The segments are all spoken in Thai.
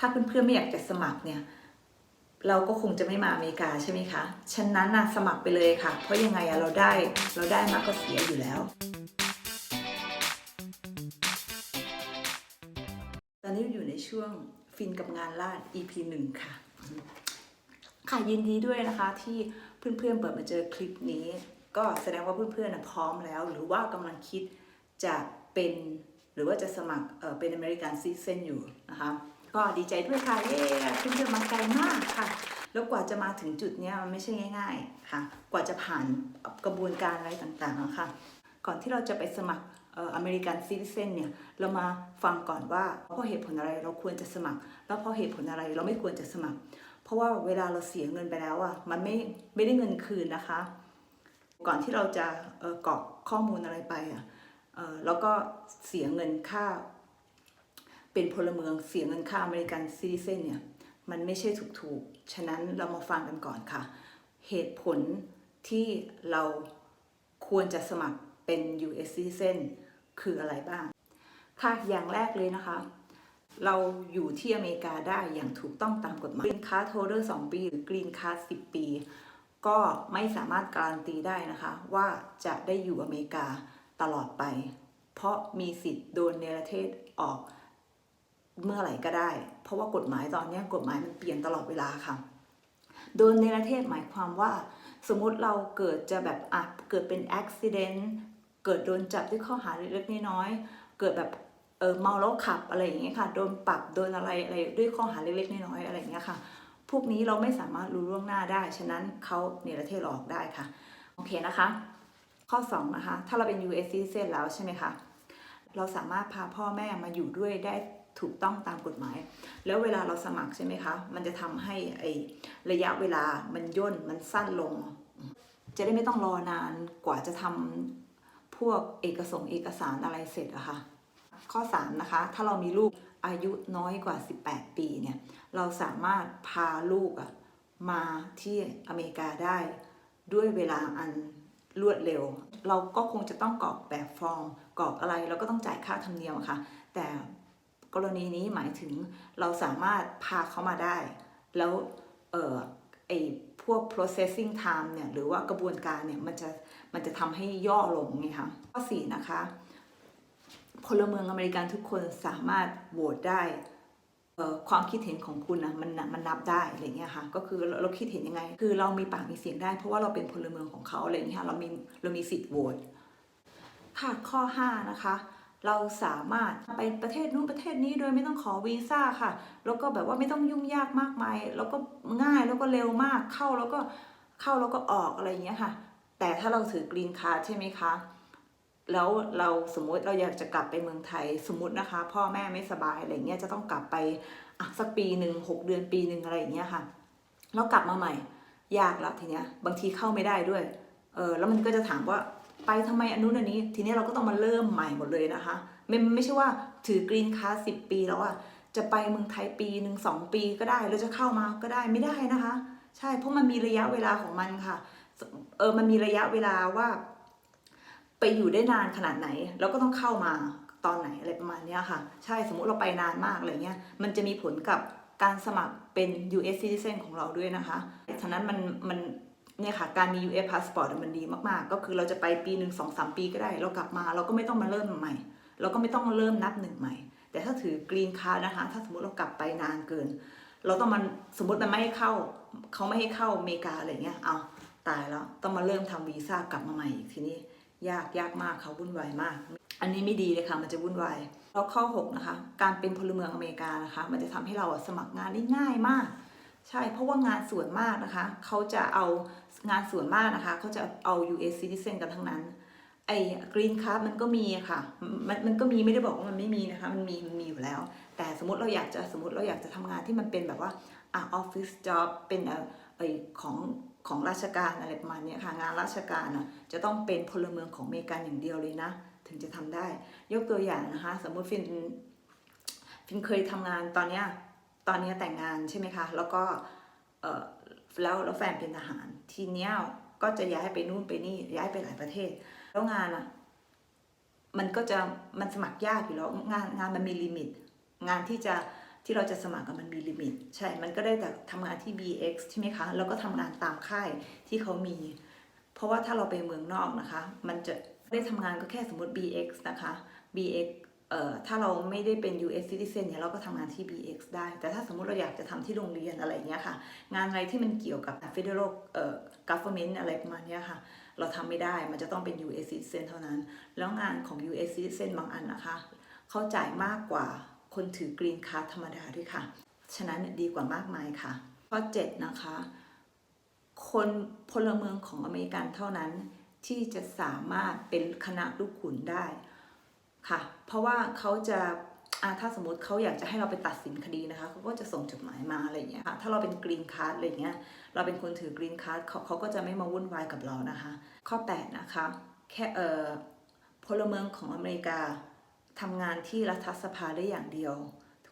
ถ้าเพื่อนๆไม่อยากจะสมัครเนี่ยเราก็คงจะไม่มาอเมริกาใช่ไหมคะฉะนั้นสมัครไปเลยค่ะเพราะยังไงเราได้มากกว่าเสียอยู่แล้วตอนนี้อยู่ในช่วงฟินกับงานลาด EP 1ค่ะค่ะยินดีด้วยนะคะที่เพื่อนๆเปิดมาเจอคลิปนี้ก็แสดงว่าเพื่อนๆพร้อมแล้วหรือว่ากำลังคิดจะเป็นหรือว่าจะสมัครเป็นอเมริกันซิติเซนอยู่นะคะก็ดีใจด้วยค่ะเย้เพื่อนๆมาไกลมากค่ะแล้วกว่าจะมาถึงจุดนี้มันไม่ใช่ง่ายๆค่ะกว่าจะผ่านกระบวนการอะไรต่างๆค่ะก่อนที่เราจะไปสมัครอเมริกันซิติเซนเนี่ยเรามาฟังก่อนว่าเพราะเหตุผลอะไรเราควรจะสมัครแล้วเพราะเหตุผลอะไรเราไม่ควรจะสมัครเพราะว่าเวลาเราเสียเงินไปแล้วมันไม่ได้เงินคืนนะคะก่อนที่เราจะกรอกข้อมูลอะไรไปแล้วก็เสียเงินค่าเป็นพลเมืองเสียเงินค่าอเมริกันซิติเซนเนี่ยมันไม่ใช่ถูกฉะนั้นเรามาฟังกันก่อนค่ะเหตุผลที่เราควรจะสมัครเป็น US Citizen คืออะไรบ้างค่ะอย่างแรกเลยนะคะเราอยู่ที่อเมริกาได้อย่างถูกต้องตามกฎหมาย Green Card Holder 2 ปีหรือ Green Card 10 ปีก็ไม่สามารถการันตีได้นะคะว่าจะได้อยู่อเมริกาตลอดไปเพราะมีสิทธิ์โดนเนรเทศออกเมื่อไหร่ก็ได้เพราะว่ากฎหมายตอนนี้กฎหมายมันเปลี่ยนตลอดเวลาค่ะโดนเนรเทศหมายความว่าสมมุติเราเกิดจะแบบเกิดเป็นอุบัติเหตุเกิดโดนจับด้วยข้อหาเล็กๆน้อยๆเกิดแบบเมาแล้วขับอะไรอย่างเงี้ยค่ะโดนปรับโดนอะไรด้วยข้อหาเล็กๆน้อยๆอะไรอย่างเงี้ยค่ะพวกนี้เราไม่สามารถรู้ล่วงหน้าได้ฉะนั้นเขาเนรเทศออกได้ค่ะโอเคนะคะข้อ2นะคะถ้าเราเป็น US Citizen แล้วใช่ไหมคะเราสามารถพาพ่อแม่มาอยู่ด้วยได้ถูกต้องตามกฎหมายแล้วเวลาเราสมัครใช่ไหมคะมันจะทำให้ระยะเวลามันย่นมันสั้นลงจะได้ไม่ต้องรอนานกว่าจะทำพวกเอกสารอะไรเสร็จอะค่ะข้อ3นะคะถ้าเรามีลูกอายุน้อยกว่า18 ปีเนี่ยเราสามารถพาลูกมาที่อเมริกาได้ด้วยเวลาอันรวดเร็วเราก็คงจะต้องกรอกแบบฟอร์มกรอกอะไรเราก็ต้องจ่ายค่าธรรมเนียมค่ะแต่กรณีนี้หมายถึงเราสามารถพาเขามาได้แล้วพวก processing time เนี่ยหรือว่ากระบวนการเนี่ยมันจะทำให้ย่อลงไงคะข้อ4นะคะพลเมืองอเมริกันทุกคนสามารถโหวตได้ความคิดเห็นของคุณมันนับได้อะไรเงี้ยค่ะก็คือเราคิดเห็นยังไงคือเรามีปากมีเสียงได้เพราะว่าเราเป็นพลเมืองของเขาอะไรเงี้ยเรามีสิทธิ์โหวตค่ะข้อ5นะคะเราสามารถไปประเทศนู้นประเทศนี้โดยไม่ต้องขอวีซ่าค่ะแล้วก็แบบว่าไม่ต้องยุ่งยากมากมายแล้วก็ง่ายแล้วก็เร็วมากเข้าแล้วก็ออกอะไรเงี้ยค่ะแต่ถ้าเราถือกรีนการ์ดใช่ไหมคะแล้วเราสมมติเราอยากจะกลับไปเมืองไทยสมมตินะคะพ่อแม่ไม่สบายอะไรเงี้ยจะต้องกลับไปสักปีหนึ่ง6 เดือนปีหนึ่งอะไรอย่างเงี้ยค่ะแล้วกลับมาใหม่ยากละทีเนี้ยบางทีเข้าไม่ได้ด้วยแล้วมันก็จะถามว่าไปทำไมอันนู้นอันนี้ทีนี้เราก็ต้องมาเริ่มใหม่หมดเลยนะคะไม่ใช่ว่าถือกรีนการ์ด10 ปีแล้วจะไปเมืองไทยปีหนึ่ง2 ปีก็ได้แล้วจะเข้ามาก็ได้ไม่ได้นะคะใช่เพราะมันมีระยะเวลาของมันค่ะมันมีระยะเวลาว่าไปอยู่ได้นานขนาดไหนแล้วก็ต้องเข้ามาตอนไหนอะไรประมาณนี้ค่ะใช่สมมุติเราไปนานมากอะไรเงี้ยมันจะมีผลกับการสมัครเป็น US Citizen ของเราด้วยนะคะฉะนั้นมันเนี่ยค่ะการมี US Passport มันดีมากๆก็คือเราจะไปปีหนึ่ง2-3 ปีก็ได้เรากลับมาเราก็ไม่ต้องมาเริ่มใหม่เราก็ไม่ต้องมาเริ่มนับ1ใหม่แต่ถ้าถือกรีนการ์ดนะคะถ้าสมมติเรากลับไปนานเกินเราต้องมันสมมติมันไม่ให้เข้าเขาไม่ให้เข้าอเมริกาอะไรเงี้ยเอาตายแล้วต้องมาเริ่มทำวีซ่ากลับมาใหม่อีกทีนี้ยากมากเขาวุ่นวายมากอันนี้ไม่ดีเลยค่ะมันจะวุ่นวายแล้วข้อ6นะคะการเป็นพลเมืองอเมริกานะคะมันจะทำให้เราสมัครงานได้ง่ายมากใช่เพราะว่างานส่วนมากนะคะเขาจะเอางานส่วนมากนะคะเขาจะเอา US Citizen กันทั้งนั้นGreen Card มันก็มีค่ะมันก็มีไม่ได้บอกว่ามันไม่มีนะคะมันมีอยู่แล้วแต่สมมติเราอยากจะทำงานที่มันเป็นแบบว่าoffice job เป็นของราชการอะไรประมาณนี้ค่ะงานราชการจะต้องเป็นพลเมืองของอเมริกันอย่างเดียวเลยนะถึงจะทำได้ยกตัวอย่างนะคะสมมติฟินเคยทำงานตอนนี้แต่งงานใช่ไหมคะแล้วก็แล้วแฟนเป็นทหารทีเนี้ยก็จะย้ายไปนู่นไปนี่ย้ายไปหลายประเทศแล้วงานมันสมัครยากอยู่แล้วงานมันมีลิมิตงานที่จะ ที่เราจะสมัครมันมีลิมิตใช่มันก็ได้แต่ทำงานที่ BX ใช่ไหมคะแล้วก็ทำงานตามค่ายที่เขามีเพราะว่าถ้าเราไปเมืองนอกนะคะมันจะได้ทำงานก็แค่สมมติ BX นะคะ BX ถ้าเราไม่ได้เป็น US citizen เนี่ยเราก็ทำงานที่ BX ได้แต่ถ้าสมมุติเราอยากจะทำที่โรงเรียนอะไรอย่างเงี้ยค่ะงานอะไรที่มันเกี่ยวกับ federal government อะไรประมาณนี้ค่ะเราทำไม่ได้มันจะต้องเป็น US citizen เท่านั้นแล้วงานของ US citizen บางอันนะคะเขาจ่ายมากกว่าคนถือกรีนการ์ดธรรมดาด้วยค่ะฉะนั้นดีกว่ามากมายค่ะข้อ7นะคะคนพลเมืองของอเมริกันเท่านั้นที่จะสามารถเป็นคณะลูกขุนได้ค่ะเพราะว่าเขาจะถ้าสมมติเขาอยากจะให้เราไปตัดสินคดีนะคะเขาก็จะส่งจดหมายมาอะไรอย่างเงี้ยค่ะถ้าเราเป็นกรีนการ์ดอะไรเงี้ยเราเป็นคนถือกรีนการ์ดเขาก็จะไม่มาวุ่นวายกับเรานะคะข้อ8นะคะแค่พลเมืองของอเมริกาทำงานที่รัฐสภาได้อย่างเดียว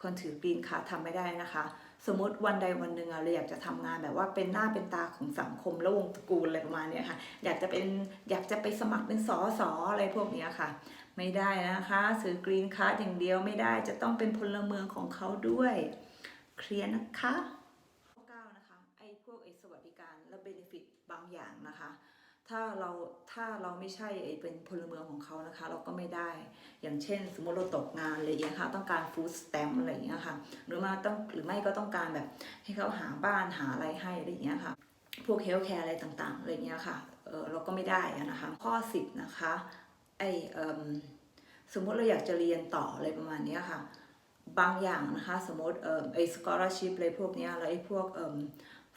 คนถือกรีนการ์ดทำไม่ได้นะคะสมมติวันใดวันหนึ่งเราอยากจะทำงานแบบว่าเป็นหน้าเป็นตาของสังคมและวงตระกูลอะไรประมาณนี้ค่ะอยากจะไปสมัครเป็นสสอะไรพวกนี้ค่ะไม่ได้นะคะซื้อกรีนการ์ดอย่างเดียวไม่ได้จะต้องเป็นพลเมืองของเขาด้วยเคลียร์นะคะข้อ9นะคะพวกสวัสดิการและเบเนฟิตบางอย่างนะคะถ้าเราไม่ใช่เป็นพลเมืองของเขานะคะเราก็ไม่ได้อย่างเช่นสมมติเราตกงานอะไรอย่างเงี้ยค่ะต้องการฟู้ดสแตมป์อะไรอย่างเงี้ยค่ะหรือไม่ก็ต้องการแบบให้เขาหาบ้านหาอะไรให้อะไรอย่างเงี้ยค่ะพวกเฮลท์แคร์อะไรต่างๆอะไรอย่างเงี้ยค่ะเราก็ไม่ได้นะคะข้อ10นะคะสมมติเราอยากจะเรียนต่ออะไรประมาณนี้ค่ะบางอย่างนะคะสมมติscholarship อะไรพวกนี้แล้วพวก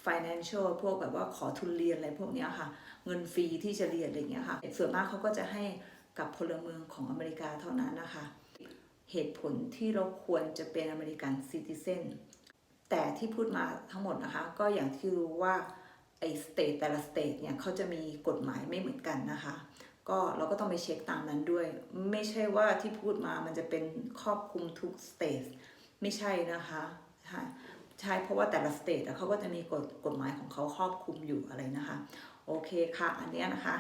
financial พวกแบบว่าขอทุนเรียนอะไรพวกนี้ค่ะเงินฟรีที่จะเรียนอะไรอย่างเงี้ยค่ะส่วนมากเขาก็จะให้กับพลเมืองของอเมริกาเท่านั้นนะคะเหตุผลที่เราควรจะเป็นอเมริกันซิติเซนแต่ที่พูดมาทั้งหมดนะคะก็อย่างที่รู้ว่าสเตทแต่ละสเตทเนี่ยเขาจะมีกฎหมายไม่เหมือนกันนะคะก็เราก็ต้องไปเช็คตามนั้นด้วยไม่ใช่ว่าที่พูดมามันจะเป็นครอบคลุมทุกสเตทไม่ใช่นะคะใช่เพราะว่าแต่ละสเตทเขาก็จะมีกฎหมายของเขาครอบคลุมอยู่อะไรนะคะโอเคค่ะอันนี้นะคะ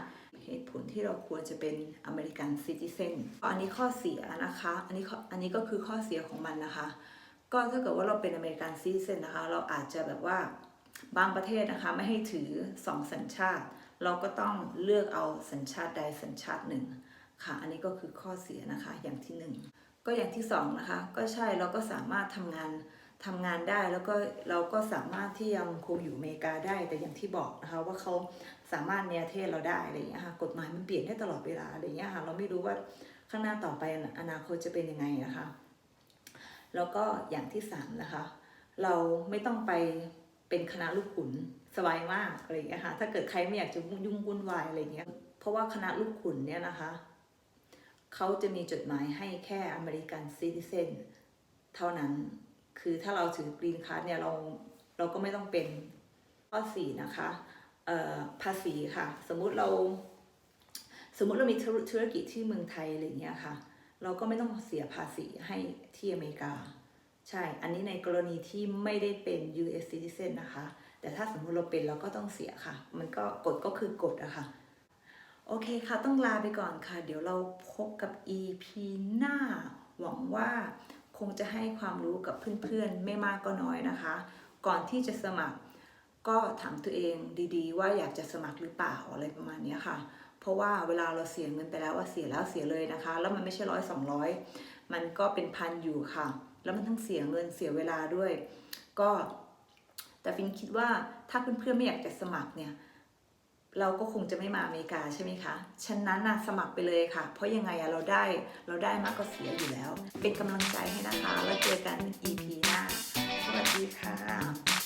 เหตุผลที่เราควรจะเป็นอเมริกันซิติเซนอันนี้ข้อเสียนะคะอันนี้ก็คือข้อเสียของมันนะคะก็ถ้าเกิดว่าเราเป็นอเมริกันซิติเซนนะคะเราอาจจะแบบว่าบางประเทศนะคะไม่ให้ถือ2สัญชาติเราก็ต้องเลือกเอาสัญชาติใดสัญชาติหนึ่งค่ะอันนี้ก็คือข้อเสียนะคะอย่างที่1ก็อย่างที่2นะคะก็ใช่เราก็สามารถทำงานได้แล้วก็เราก็สามารถที่ยังคงอยู่อเมริกาได้แต่อย่างที่บอกนะคะว่าเขาสามารถเนรเทศเราได้อะไรอย่างเงี้ยค่ะกฎหมายมันเปลี่ยนได้ตลอดเวลาอะไรอย่างเงี้ยค่ะเราไม่รู้ว่าข้างหน้าต่อไปอนาคตจะเป็นยังไงนะคะแล้วก็อย่างที่3นะคะเราไม่ต้องไปเป็นคณะลูกขุนสบายมากอะไรอย่างเงี้ยค่ะถ้าเกิดใครไม่อยากจะยุ่งวุ่นวายอะไรอย่างเงี้ยเพราะว่าคณะลูกขุนเนี่ยนะคะเขาจะมีจดหมายให้แค่อเมริกันซิติเซนเท่านั้นคือถ้าเราถือกรีนการ์ดเนี่ยเราก็ไม่ต้องเป็นข้อ4นะคะภาษีค่ะสมมุติเรามีธุรกิจที่เมืองไทยอะไรเงี้ยค่ะเราก็ไม่ต้องเสียภาษีให้ที่อเมริกาใช่อันนี้ในกรณีที่ไม่ได้เป็น US citizen นะคะแต่ถ้าสมมุติเราเป็นเราก็ต้องเสียค่ะมันก็กฎก็คือกฎอะค่ะโอเคค่ะต้องลาไปก่อนค่ะเดี๋ยวเราพบกับ EP หน้าหวังว่าคงจะให้ความรู้กับเพื่อนๆไม่มากก็น้อยนะคะก่อนที่จะสมัครก็ถามตัวเองดีๆว่าอยากจะสมัครหรือเปล่าอะไรประมาณนี้ค่ะเพราะว่าเวลาเราเสียเงินไปแล้วว่าเสียแล้วเสียเลยนะคะแล้วมันไม่ใช่100-200มันก็เป็นพันอยู่ค่ะแล้วมันทั้งเสียเงินเสียเวลาด้วยก็แต่ฟินคิดว่าถ้าเพื่อนๆไม่อยากจะสมัครเนี่ยเราก็คงจะไม่มาอเมริกาใช่ไหมคะฉะนั้นสมัครไปเลยค่ะเพราะยังไงเราได้มากกว่าเสียอยู่แล้วเป็นกำลังใจให้นะคะแล้วเจอกัน EP หน้าสวัสดีค่ะ